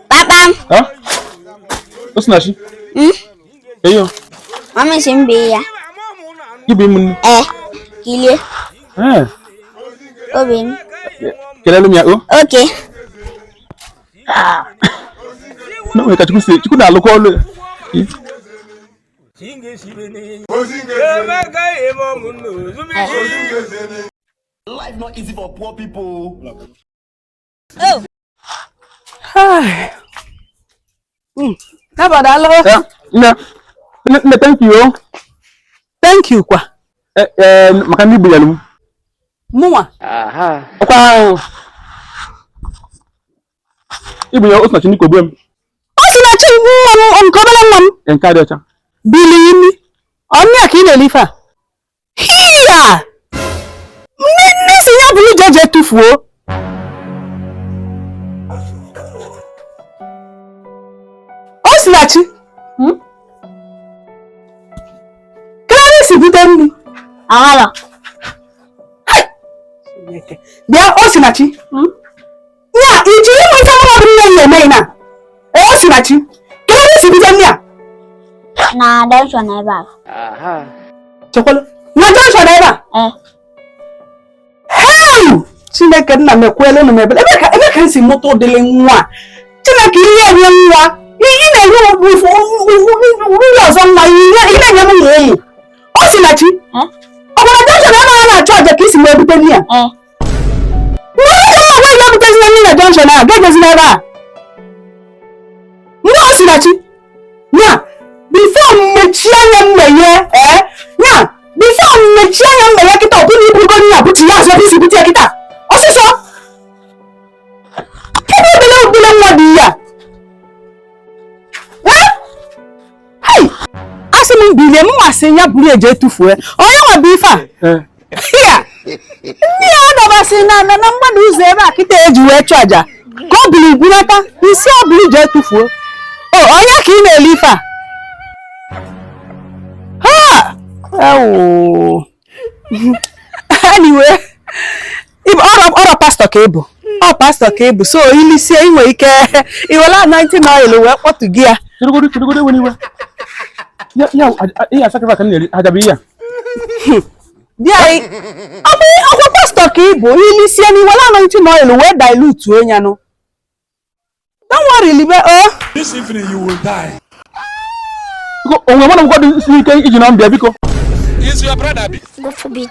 Papa. Huh? What's nashi? Eyo. Mama simbeya. Ibe mun. Kile. Obin. Kelele mi o. Okay. No we ka chiku na lo ko lo. Life not easy for poor people. Oh. Hi. How about hello? No, thank you. Thank you, kwa. Makani buyalu. Muwa. Aha. Kwa. Ibu yo osna chini ko buem. Osna chini on ko bala ngam. Enka de cha. Bilimi. Oni akile lifa. Hiya. Nisi ya bulu jeje tufuo. Osnachi. Kari si bidemi. Awala. Bia Osinachi. Ya, iji mo fa mo bi na na. Osinachi. Kari si bidemi ya. Na junction na ba. Aha. Chokolo. Na junction na ba. Hey! Chineke nna mekwele no mebele. Ebe ka si moto dele nwa. Chineke ihe nye nwa. Ihe na ihe obufu uri ọzọ nwa ihe na-enye m ụmụ. Osinachi. Ọgbara junction na chọọchị ka isi wee bute ni ya. Mgbe ọ bụtezi na junction na ga-egezi n'ebe a. Mgbe Osinachi. Ya, before mmechie anya mmeye, ya, before mmechie anya mmeye kita ọbụna ibugo ni abuti ya azọ isi bute kita. Ọsịsọ. Kedu obele nwa dị ya? Hey! Asị m bile m wasị ya buru eje tufue. Onye nwa bụ ife a? Ya. Ndị a dabasị na mmadụ ụzọ ebe a kita eji wee chụ aja. Ka ọ bụrụ igwurata, isi ọ bụrụ je tufue. Onye ka ị na-ele ife a? Ha! Oh. Anyway, ọrụ pastor ka ebu. Ọ pastor ka ebu. So ilisie inwe ike iwela 19 oil wee kpọtụ gị ya. Chirigode weniwe. Ya sacrifice ni ajabi ya. Bịa ọkwa pastor ka ebu ilisie ni iwela 19 oil wee dilute onye no. Don't worry, Libe. This evening you will die. Onwe mwana mkwado isi ike iji na mbia biko. Is your brother? Go for bit.